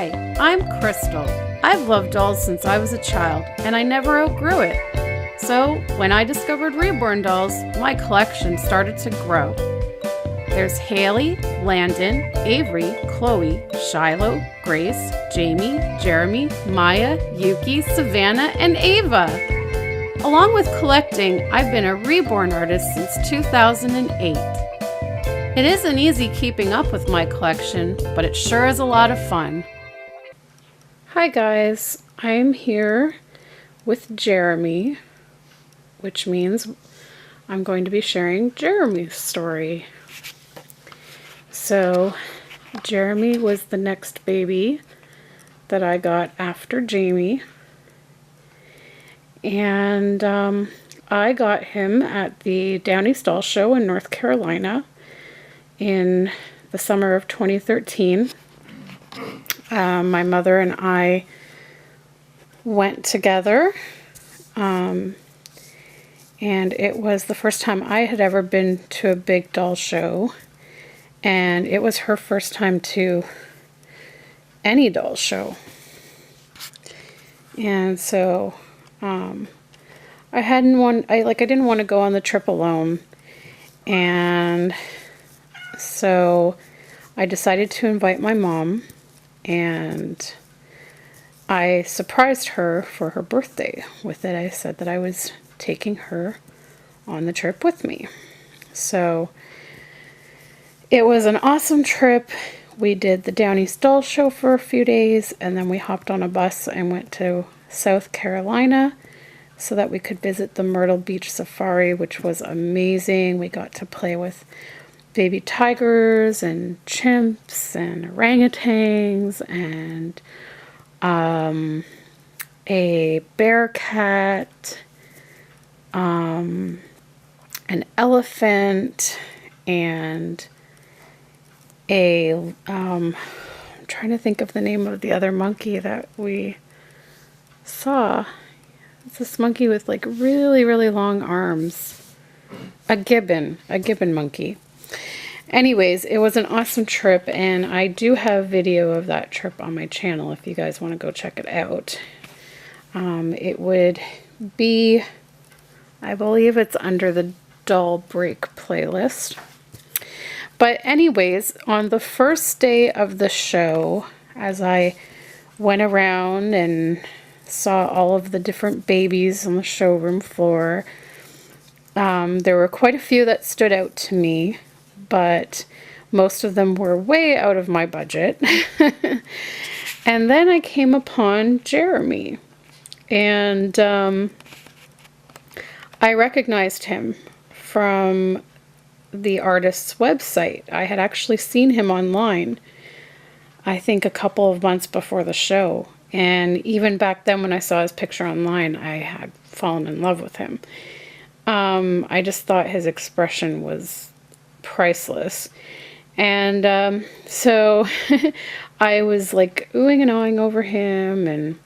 Hi, I'm Krystle. I've loved dolls since I was a child, and I never outgrew it. So, when I discovered Reborn dolls, my collection started to grow. There's Haley, Landon, Avery, Chloe, Shiloh, Grace, Jamie, Jeremy, Maya, Yuki, Savannah, and Ava. Along with collecting, I've been a Reborn artist since 2008. It isn't easy keeping up with my collection, but it sure is a lot of fun. Hi guys, I'm here with Jeremy, which means I'm going to be sharing Jeremy's story. So, Jeremy was the next baby that I got after Jamie. And I got him at the Downey's Doll Show in North Carolina in the summer of 2013. My mother and I went together, and it was the first time I had ever been to a big doll show, and it was her first time to any doll show. And so I didn't want to go on the trip alone, and so I decided to invite my mom, and I surprised her for her birthday with it. I said that I was taking her on the trip with me. So it was an awesome trip. We did the Downey's Doll Show for a few days, and then we hopped on a bus and went to South Carolina so that we could visit the Myrtle Beach Safari, which was amazing. We got to play with baby tigers and chimps and orangutans and a bear cat, an elephant, and I'm trying to think of the name of the other monkey that we saw. It's this monkey with like really, really long arms. A gibbon monkey. Anyways, it was an awesome trip, and I do have video of that trip on my channel if you guys want to go check it out. It would be, I believe it's under the Doll Break playlist. But anyways, on the first day of the show, as I went around and saw all of the different babies on the showroom floor, there were quite a few that stood out to me, but most of them were way out of my budget. And then I came upon Jeremy, and I recognized him from the artist's website. I had actually seen him online, I think a couple of months before the show. And even back then when I saw his picture online, I had fallen in love with him. I just thought his expression was priceless. And so I was like oohing and awing over him,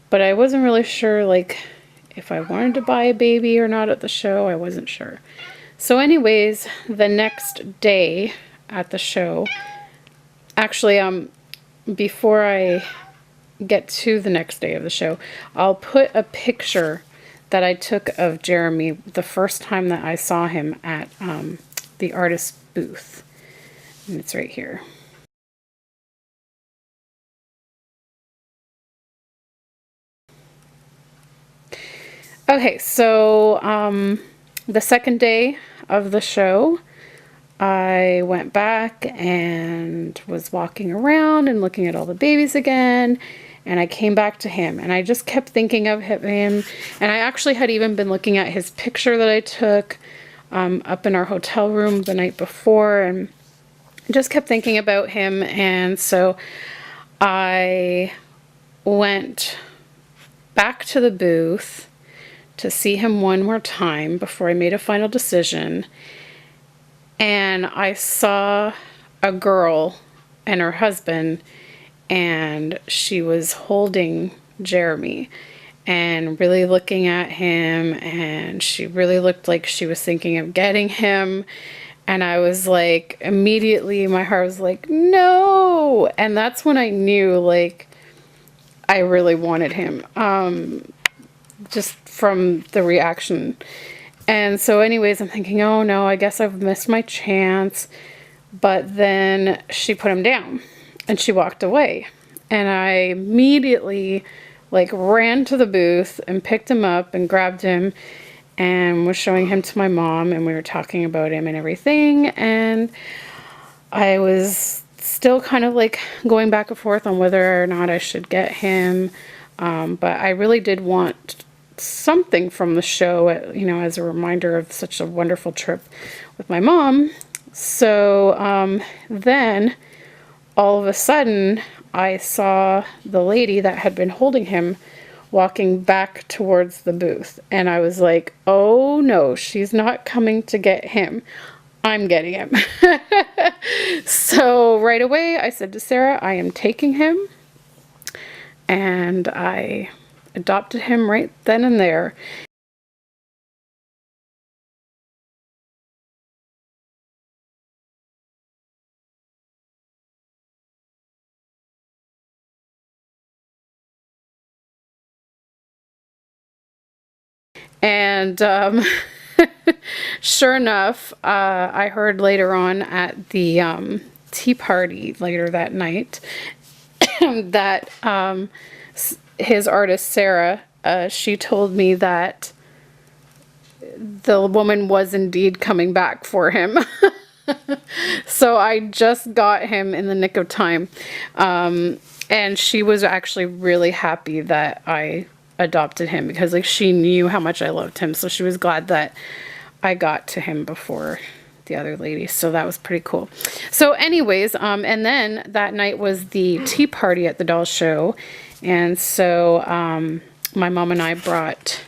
but I wasn't really sure like if I wanted to buy a baby or not at the show. I wasn't sure. So anyways, the next day at the show, actually before I get to the next day of the show, I'll put a picture that I took of Jeremy the first time that I saw him at the artist's booth. And it's right here. Okay, so the second day of the show, I went back and was walking around and looking at all the babies again, and I came back to him, and I just kept thinking of him, and I actually had even been looking at his picture that I took up in our hotel room the night before, and just kept thinking about him. And so I went back to the booth to see him one more time before I made a final decision, and I saw a girl and her husband, and she was holding Jeremy and really looking at him, and she really looked like she was thinking of getting him. And I was like, immediately my heart was like, no. And that's when I knew, like, I really wanted him. Just from the reaction. And so anyways, I'm thinking, oh no, I guess I've missed my chance. But then she put him down and she walked away. And I immediately like ran to the booth and picked him up and grabbed him and was showing him to my mom, and we were talking about him and everything. And I was still kind of like going back and forth on whether or not I should get him. But I really did want something from the show, you know, as a reminder of such a wonderful trip with my mom. So then all of a sudden I saw the lady that had been holding him walking back towards the booth, and I was like, oh no, she's not coming to get him. I'm getting him. So right away I said to Sarah, I am taking him, and I adopted him right then and there. And sure enough, I heard later on at the tea party later that night that his artist Sarah, she told me that the woman was indeed coming back for him. So I just got him in the nick of time. And she was actually really happy that I adopted him, because like she knew how much I loved him, so she was glad that I got to him before the other lady. So that was pretty cool. So anyways, and then that night was the tea party at the doll show, and so my mom and I brought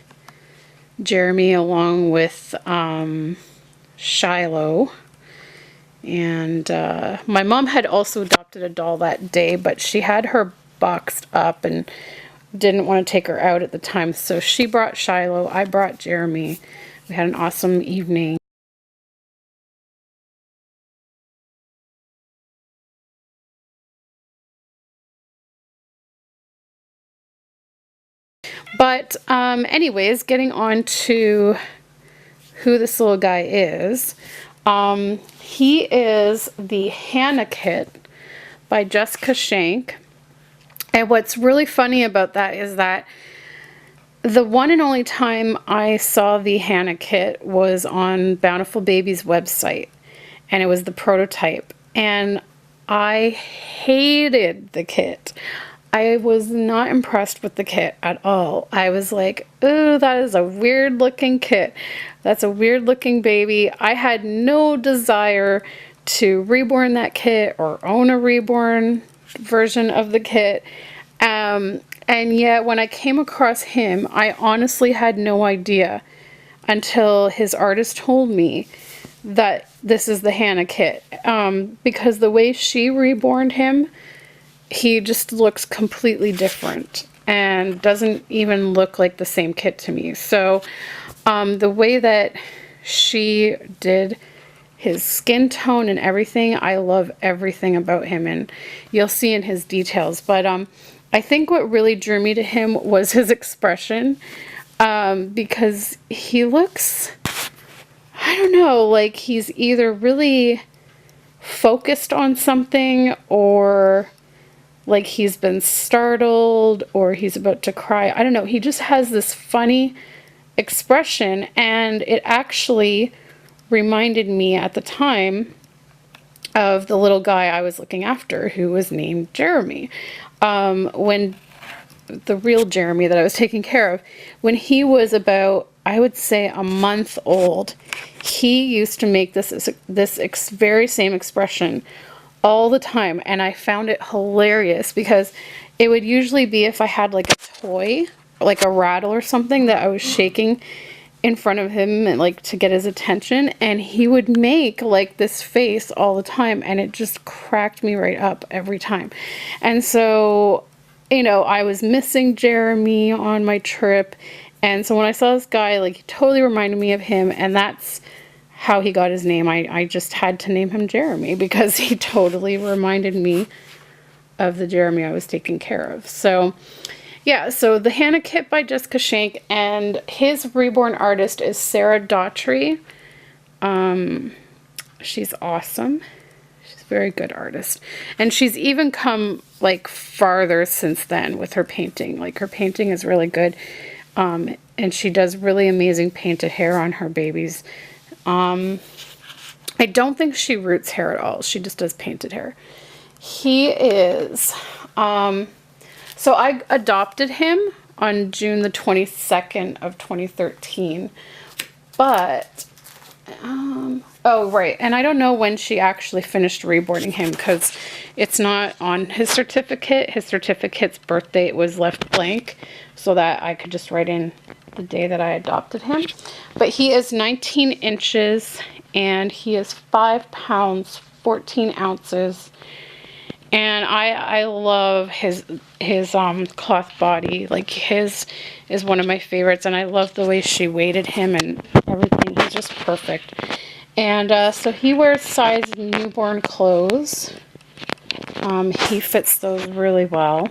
Jeremy along with Shiloh. And my mom had also adopted a doll that day, but she had her boxed up and didn't want to take her out at the time. So she brought Shiloh, I brought Jeremy. We had an awesome evening. But anyways, getting on to who this little guy is. He is the Hannah Kit by Jessica Schenk. And what's really funny about that is that the one and only time I saw the Hannah Kit was on Bountiful Baby's website, and it was the prototype, and I hated the kit. I was not impressed with the kit at all. I was like, ooh, that is a weird looking kit. That's a weird looking baby. I had no desire to reborn that kit or own a reborn version of the kit. And yet when I came across him, I honestly had no idea until his artist told me that this is the Hannah Kit. Because the way she reborned him, he just looks completely different and doesn't even look like the same kit to me. So the way that she did his skin tone and everything, I love everything about him, and you'll see in his details. But I think what really drew me to him was his expression, because he looks, I don't know, like he's either really focused on something, or like he's been startled, or he's about to cry. I don't know. He just has this funny expression, and it actually reminded me at the time of the little guy I was looking after, who was named Jeremy. When the real Jeremy that I was taking care of, when he was about, I would say, a month old, he used to make this very same expression all the time, and I found it hilarious, because it would usually be if I had like a toy, like a rattle or something that I was shaking in front of him, and like to get his attention, and he would make like this face all the time, and it just cracked me right up every time. And so, you know, I was missing Jeremy on my trip, and so when I saw this guy, like, he totally reminded me of him, and that's how he got his name. I just had to name him Jeremy because he totally reminded me of the Jeremy I was taking care of. So yeah, so the Hannah kit by Jessica Schenk, and his Reborn artist is Sarah Daugherty. She's awesome. She's a very good artist. And she's even come like farther since then with her painting. Like her painting is really good. And she does really amazing painted hair on her babies. I don't think she roots hair at all. She just does painted hair. He is, so I adopted him on June the 22nd of 2013, but, oh, right. And I don't know when she actually finished reboarding him because it's not on his certificate. His certificate's birth date was left blank so that I could just write in the day that I adopted him. But he is 19 inches and he is 5 pounds, 14 ounces. And I love his cloth body. Like his is one of my favorites, and I love the way she weighted him and everything. He's just perfect. And so he wears size newborn clothes. He fits those really well.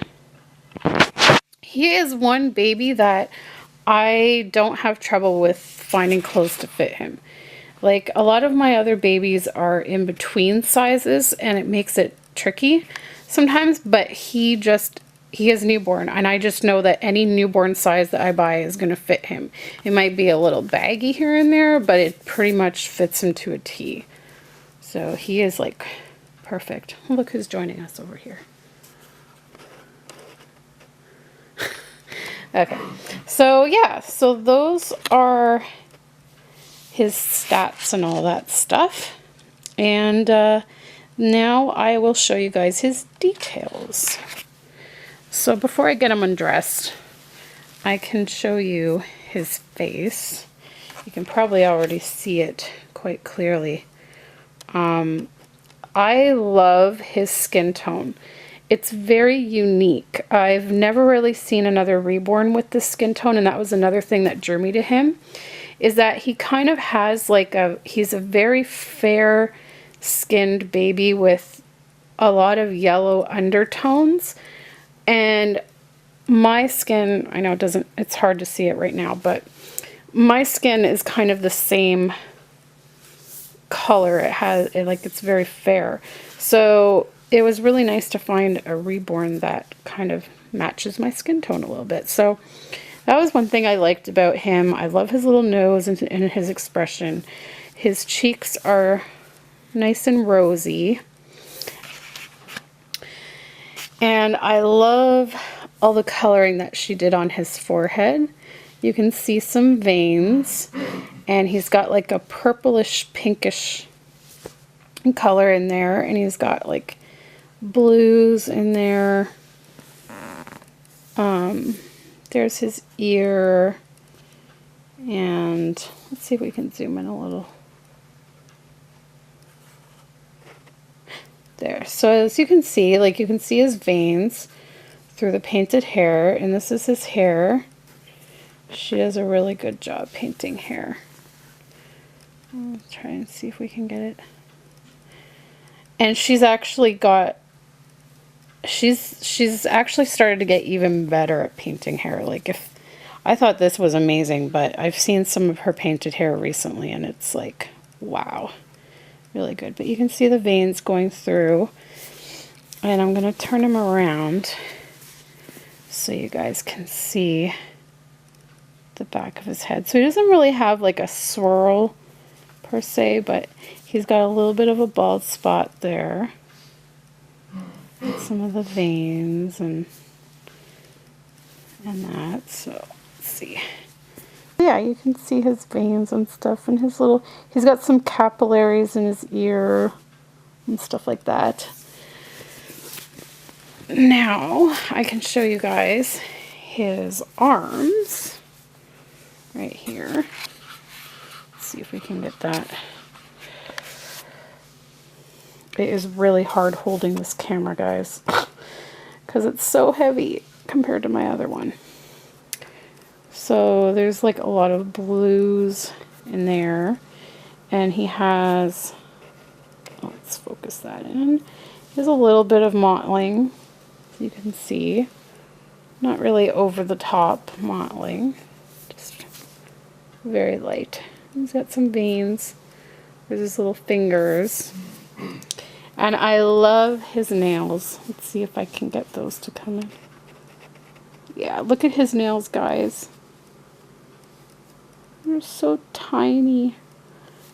He is one baby that I don't have trouble with finding clothes to fit him. Like a lot of my other babies are in between sizes, and it makes it tricky sometimes, but he is newborn, and I just know that any newborn size that I buy is going to fit him. It might be a little baggy here and there, but it pretty much fits him to a T. So he is like perfect. Look who's joining us over here. Okay, so yeah, so those are his stats and all that stuff, and now I will show you guys his details. So before I get him undressed, I can show you his face. You can probably already see it quite clearly. I love his skin tone. It's very unique. I've never really seen another Reborn with this skin tone, and that was another thing that drew me to him, is that he kind of has like he's a very fair skinned baby with a lot of yellow undertones. And my skin, I know it's hard to see it right now, but my skin is kind of the same color. It's very fair. So it was really nice to find a Reborn that kind of matches my skin tone a little bit. So that was one thing I liked about him. I love his little nose and his expression. His cheeks are nice and rosy. And I love all the coloring that she did on his forehead. You can see some veins, and he's got like a purplish pinkish color in there, and he's got like blues in there. There's his ear, and let's see if we can zoom in a little. There. So as you can see, you can see his veins through the painted hair, and this is his hair. She does a really good job painting hair. Let's try and see if we can get it. And she's actually started to get even better at painting hair. I thought this was amazing, but I've seen some of her painted hair recently, and it's like, wow. Really good. But you can see the veins going through, and I'm going to turn him around so you guys can see the back of his head. So he doesn't really have like a swirl per se, but he's got a little bit of a bald spot there, and some of the veins and that. So let's see. Yeah, you can see his veins and stuff, and he's got some capillaries in his ear and stuff like that. Now, I can show you guys his arms right here. Let's see if we can get that. It is really hard holding this camera, guys, because it's so heavy compared to my other one. So there's like a lot of blues in there, And he has, let's focus that in. He has a little bit of mottling, as you can see. Not really over the top mottling, just very light. He's got some veins. There's his little fingers. And I love his nails. Let's see if I can get those to come in. Yeah, look at his nails, guys. They're so tiny.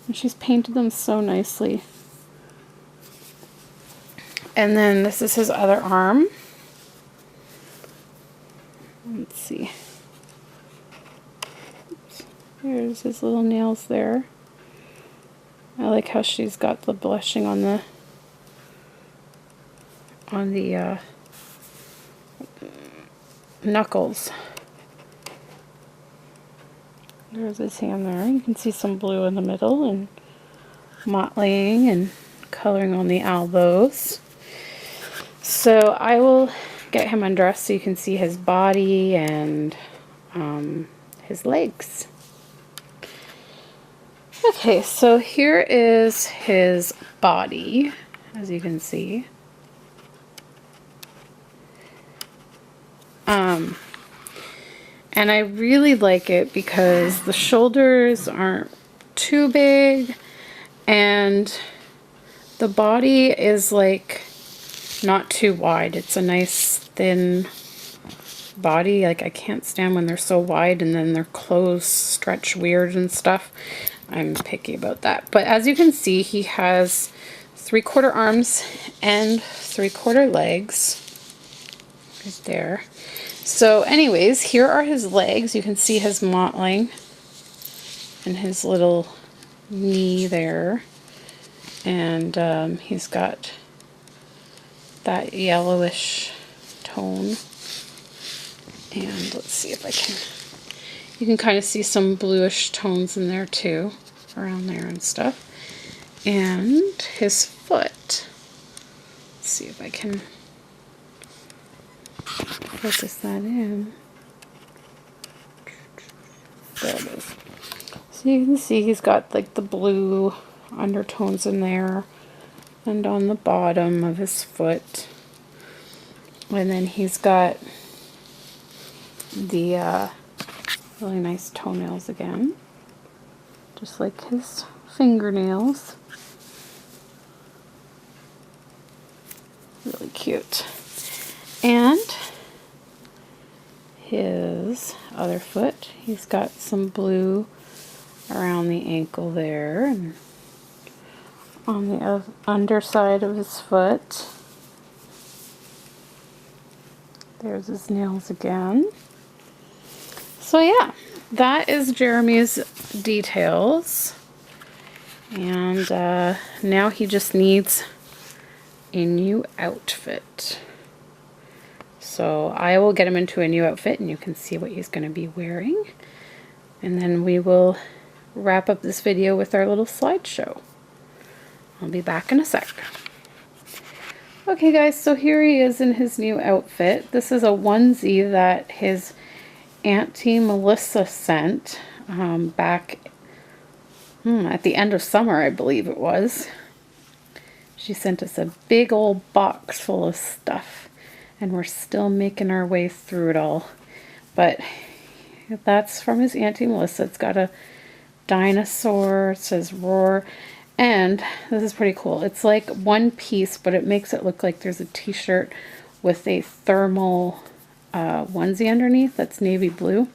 And she's painted them so nicely. And then this is his other arm. Let's see. Oops. There's his little nails there. I like how she's got the blushing on the knuckles. There's his hand there. You can see some blue in the middle and mottling and coloring on the elbows. So I will get him undressed so you can see his body and his legs. Okay, so here is his body, as you can see. And I really like it because the shoulders aren't too big and the body is like not too wide. It's a nice thin body. Like I can't stand when they're so wide and then their clothes stretch weird and stuff. I'm picky about that. But as you can see, he has 3/4 arms and 3/4 legs. Right there. So anyways, here are his legs. You can see his mottling and his little knee there. And he's got that yellowish tone. And let's see if I can... You can kind of see some bluish tones in there too, around there and stuff. And his foot. Let's see if I can focus that in. There it is. So you can see he's got like the blue undertones in there and on the bottom of his foot. And then he's got the really nice toenails again, just like his fingernails. Really cute. And his other foot, he's got some blue around the ankle there and on the underside of his foot. There's his nails again. So yeah, that is Jeremy's details. And now he just needs a new outfit. So I will get him into a new outfit and you can see what he's going to be wearing. And then we will wrap up this video with our little slideshow. I'll be back in a sec. Okay guys, so here he is in his new outfit. This is a onesie that his Auntie Melissa sent back at the end of summer, I believe it was. She sent us a big old box full of stuff and we're still making our way through it all. But that's from his Auntie Melissa. It's got a dinosaur, it says Roar, and this is pretty cool. It's like one piece, but it makes it look like there's a t-shirt with a thermal onesie underneath that's navy blue.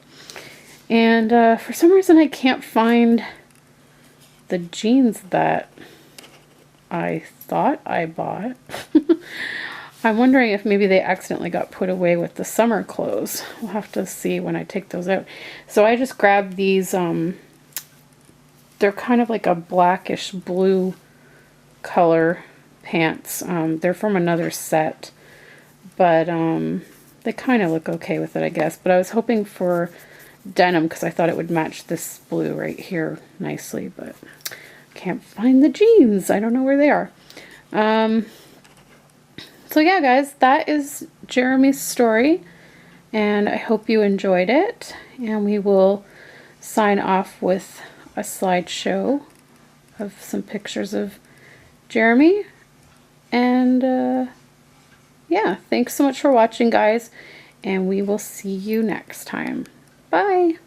And for some reason I can't find the jeans that I thought I bought. I'm wondering if maybe they accidentally got put away with the summer clothes. We'll have to see when I take those out. So I just grabbed these, they're kind of like a blackish blue color pants. They're from another set, but they kind of look okay with it, I guess. But I was hoping for denim because I thought it would match this blue right here nicely, but can't find the jeans. I don't know where they are. So yeah, guys, that is Jeremy's story, and I hope you enjoyed it. And we will sign off with a slideshow of some pictures of Jeremy. And yeah, thanks so much for watching, guys, and we will see you next time. Bye.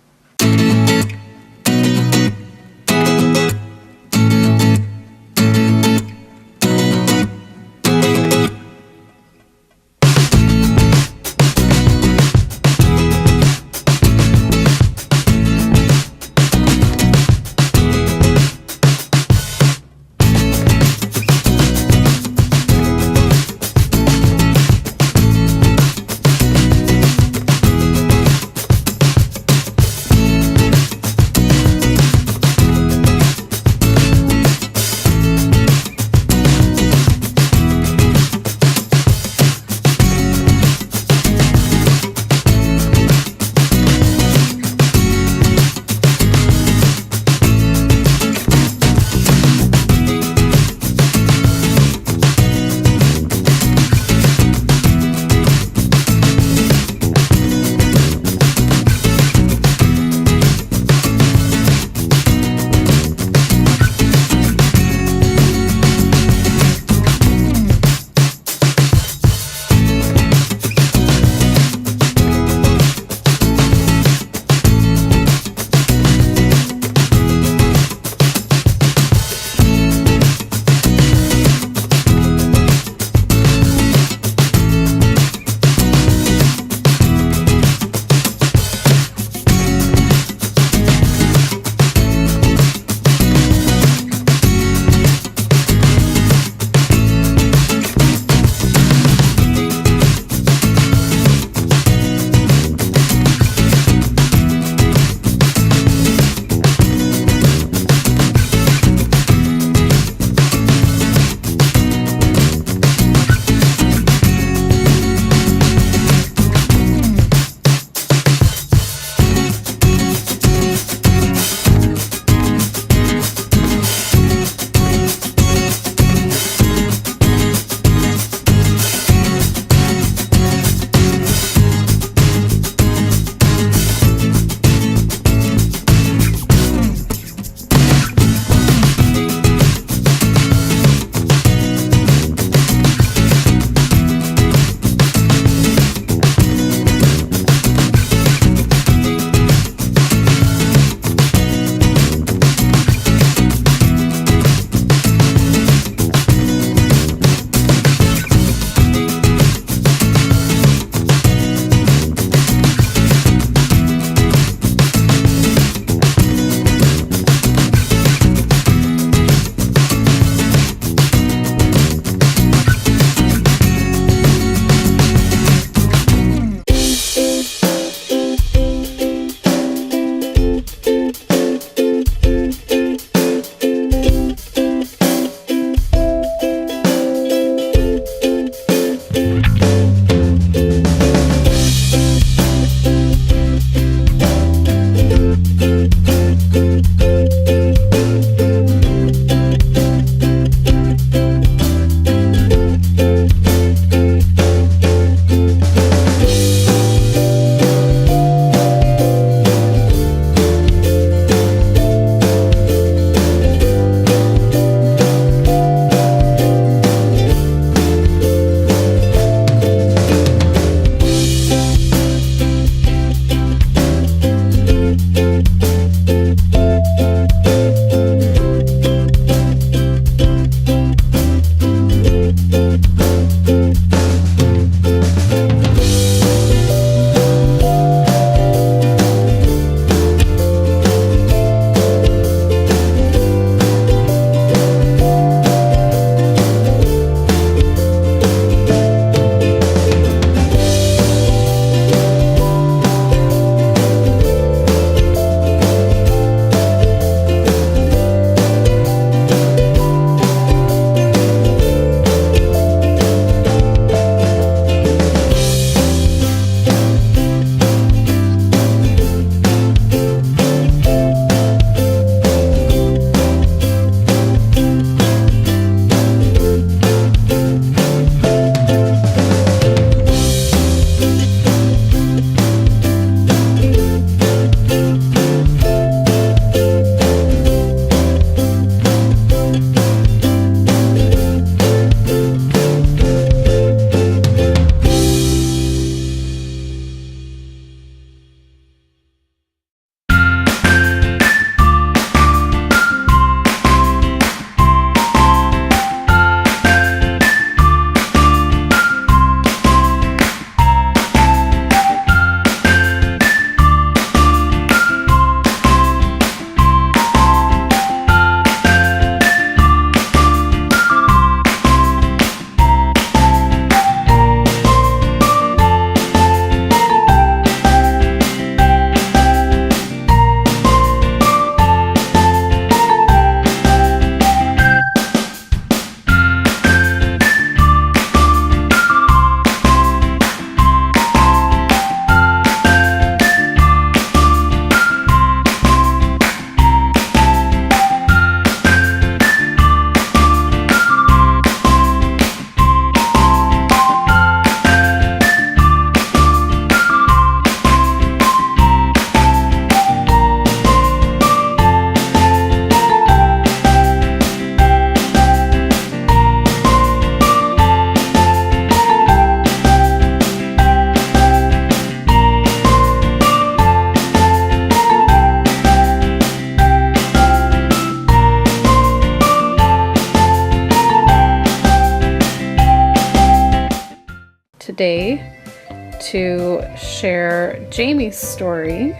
to share Jamie's story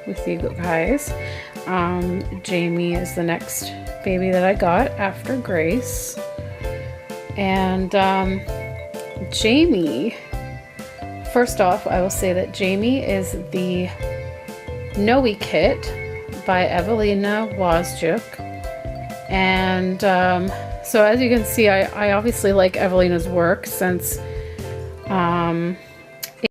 with you guys. Jamie is the next baby that I got after Grace. And Jamie, first off, I will say that Jamie is the Noe kit by Evelina Wozjuk. And so as you can see, I obviously like Evelina's work since